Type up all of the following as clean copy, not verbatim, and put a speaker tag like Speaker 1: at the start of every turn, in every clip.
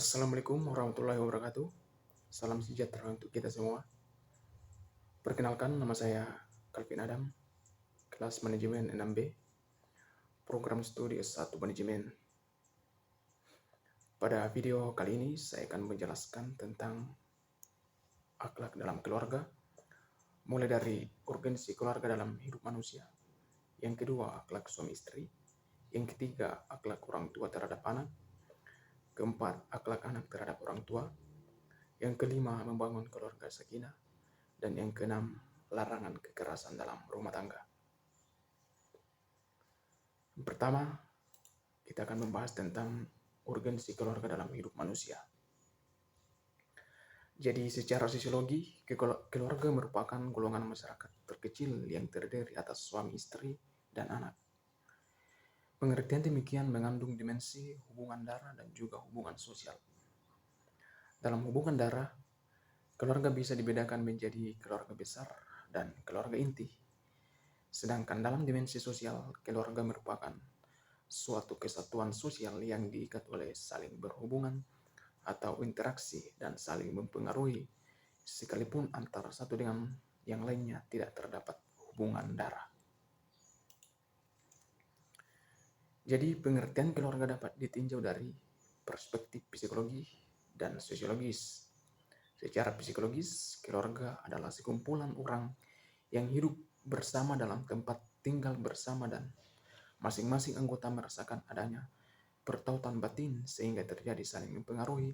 Speaker 1: Assalamualaikum warahmatullahi wabarakatuh. Salam sejahtera untuk kita semua. Perkenalkan, nama saya Calvin Adam, kelas manajemen 6B, program studi S1 manajemen. Pada video kali ini saya akan menjelaskan tentang akhlak dalam keluarga, mulai dari urgensi keluarga dalam hidup manusia. Yang kedua, akhlak suami istri. Yang ketiga, akhlak orang tua terhadap anak. Keempat, akhlak anak terhadap orang tua. Yang kelima, membangun keluarga sakinah. Dan yang keenam, larangan kekerasan dalam rumah tangga. Yang pertama, kita akan membahas tentang urgensi keluarga dalam hidup manusia. Jadi secara sosiologi, keluarga merupakan golongan masyarakat terkecil yang terdiri atas suami istri dan anak. Pengertian demikian mengandung dimensi hubungan darah dan juga hubungan sosial. Dalam hubungan darah, keluarga bisa dibedakan menjadi keluarga besar dan keluarga inti. Sedangkan dalam dimensi sosial, keluarga merupakan suatu kesatuan sosial yang diikat oleh saling berhubungan atau interaksi dan saling mempengaruhi, sekalipun antara satu dengan yang lainnya tidak terdapat hubungan darah. Jadi pengertian keluarga dapat ditinjau dari perspektif psikologi dan sosiologis. Secara psikologis, keluarga adalah sekumpulan orang yang hidup bersama dalam tempat tinggal bersama dan masing-masing anggota merasakan adanya pertautan batin sehingga terjadi saling mempengaruhi,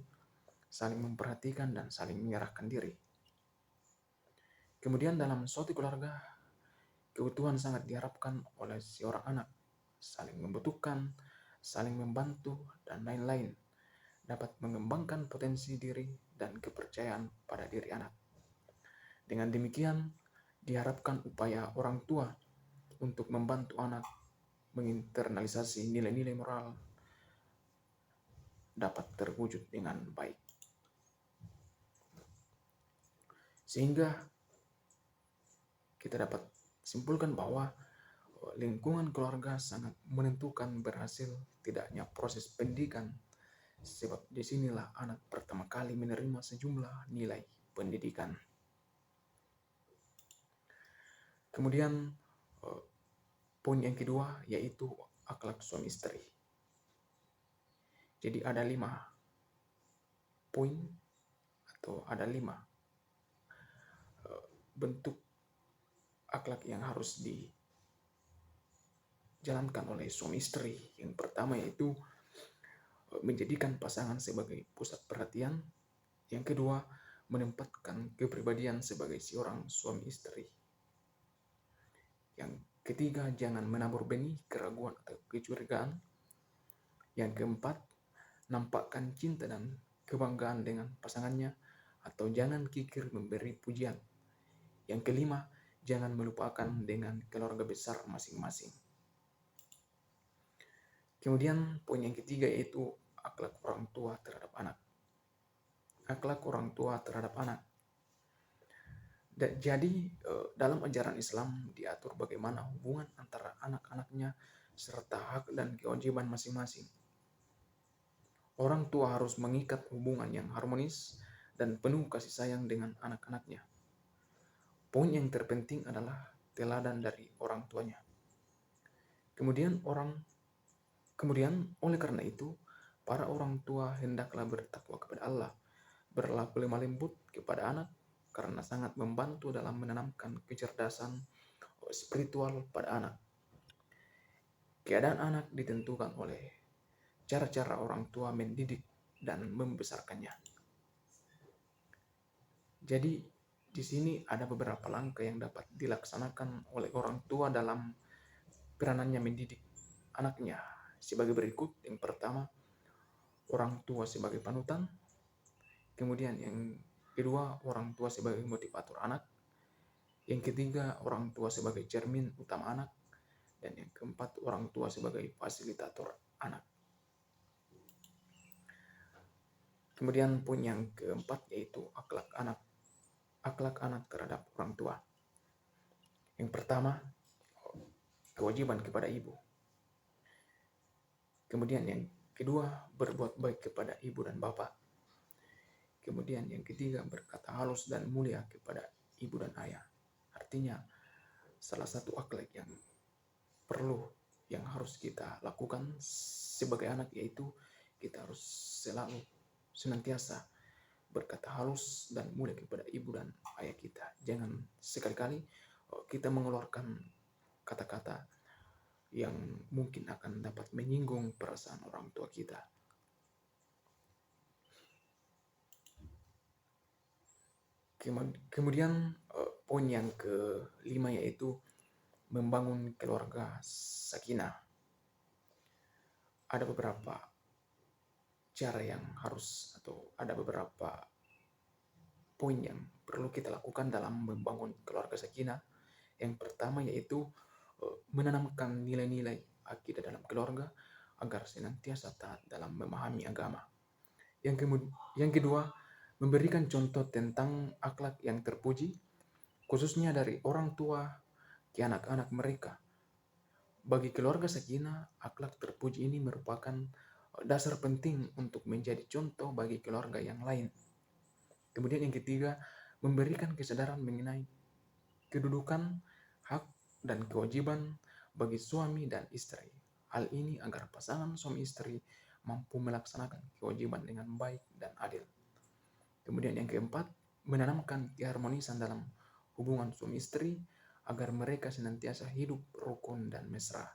Speaker 1: saling memperhatikan, dan saling menyerahkan diri. Kemudian dalam suatu keluarga, keutuhan sangat diharapkan oleh seorang anak, saling membutuhkan, saling membantu, dan lain-lain, dapat mengembangkan potensi diri dan kepercayaan pada diri anak. Dengan demikian, diharapkan upaya orang tua untuk membantu anak menginternalisasi nilai-nilai moral dapat terwujud dengan baik. Sehingga kita dapat simpulkan bahwa lingkungan keluarga sangat menentukan berhasil tidaknya proses pendidikan, sebab disinilah anak pertama kali menerima sejumlah nilai pendidikan. Kemudian poin yang kedua yaitu akhlak suami istri. Jadi ada 5 poin atau ada 5 bentuk akhlak yang harus dijalankan oleh suami istri. Yang pertama yaitu menjadikan pasangan sebagai pusat perhatian. Yang kedua, menempatkan kepribadian sebagai seorang suami istri. Yang ketiga, jangan menabur benih keraguan atau kecurigaan. Yang keempat, nampakkan cinta dan kebanggaan dengan pasangannya atau jangan kikir memberi pujian. Yang kelima, jangan melupakan dengan keluarga besar masing-masing. Kemudian poin yang ketiga yaitu akhlak orang tua terhadap anak. Akhlak orang tua terhadap anak. Jadi dalam ajaran Islam diatur bagaimana hubungan antara anak-anaknya serta hak dan kewajiban masing-masing. Orang tua harus mengikat hubungan yang harmonis dan penuh kasih sayang dengan anak-anaknya. Poin yang terpenting adalah teladan dari orang tuanya. Kemudian oleh karena itu, para orang tua hendaklah bertakwa kepada Allah, berlaku lemah lembut kepada anak karena sangat membantu dalam menanamkan kecerdasan spiritual pada anak. Keadaan anak ditentukan oleh cara-cara orang tua mendidik dan membesarkannya. Jadi di sini ada beberapa langkah yang dapat dilaksanakan oleh orang tua dalam peranannya mendidik anaknya sebagai berikut. Yang pertama, orang tua sebagai panutan. Kemudian yang kedua, orang tua sebagai motivator anak. Yang ketiga, orang tua sebagai cermin utama anak. Dan yang keempat, orang tua sebagai fasilitator anak. Kemudian poin yang keempat yaitu akhlak anak. Akhlak anak terhadap orang tua. Yang pertama, kewajiban kepada ibu. Kemudian yang kedua, berbuat baik kepada ibu dan bapak. Kemudian yang ketiga, berkata halus dan mulia kepada ibu dan ayah. Artinya, salah satu akhlak yang perlu, yang harus kita lakukan sebagai anak, yaitu kita harus selalu senantiasa berkata halus dan mulia kepada ibu dan ayah kita. Jangan sekali-kali kita mengeluarkan kata-kata yang mungkin akan dapat menyinggung perasaan orang tua kita. Kemudian poin yang kelima yaitu membangun keluarga sakinah. Ada beberapa cara yang harus, atau ada beberapa poin yang perlu kita lakukan dalam membangun keluarga sakinah. Yang pertama yaitu menanamkan nilai-nilai akidah dalam keluarga agar senantiasa taat dalam memahami agama. Yang kedua, memberikan contoh tentang akhlak yang terpuji, khususnya dari orang tua ke anak-anak mereka. Bagi keluarga sakinah, akhlak terpuji ini merupakan dasar penting untuk menjadi contoh bagi keluarga yang lain. Kemudian yang ketiga, memberikan kesadaran mengenai kedudukan, hak, dan kewajiban bagi suami dan istri. Hal ini agar pasangan suami istri mampu melaksanakan kewajiban dengan baik dan adil. Kemudian yang keempat, menanamkan keharmonisan dalam hubungan suami istri agar mereka senantiasa hidup rukun dan mesra.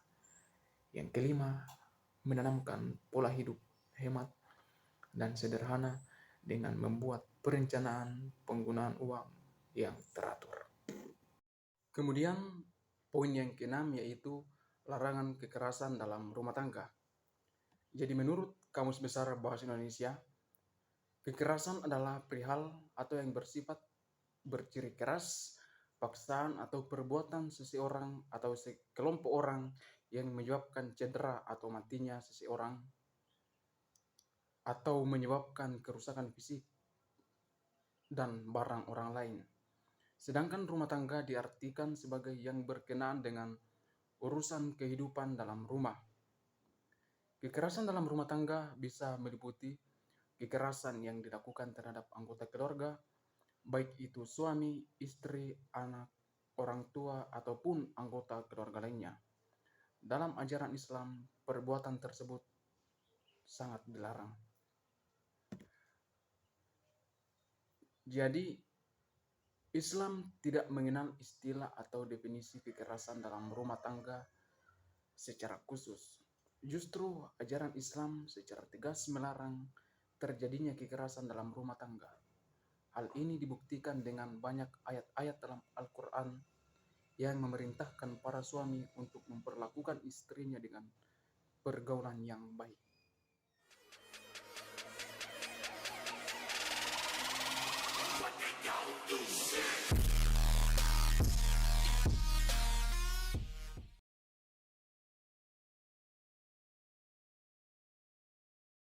Speaker 1: Yang kelima, menanamkan pola hidup hemat dan sederhana dengan membuat perencanaan penggunaan uang yang teratur. Kemudian poin yang keenam yaitu larangan kekerasan dalam rumah tangga. Jadi menurut Kamus Besar Bahasa Indonesia, kekerasan adalah perihal atau yang bersifat berciri keras, paksaan atau perbuatan seseorang atau sekelompok orang yang menyebabkan cedera atau matinya seseorang atau menyebabkan kerusakan fisik dan barang orang lain. Sedangkan rumah tangga diartikan sebagai yang berkenaan dengan urusan kehidupan dalam rumah. Kekerasan dalam rumah tangga bisa meliputi kekerasan yang dilakukan terhadap anggota keluarga, baik itu suami, istri, anak, orang tua, ataupun anggota keluarga lainnya. Dalam ajaran Islam, perbuatan tersebut sangat dilarang. Jadi, Islam tidak mengenal istilah atau definisi kekerasan dalam rumah tangga secara khusus. Justru ajaran Islam secara tegas melarang terjadinya kekerasan dalam rumah tangga. Hal ini dibuktikan dengan banyak ayat-ayat dalam Al-Quran yang memerintahkan para suami untuk memperlakukan istrinya dengan pergaulan yang baik.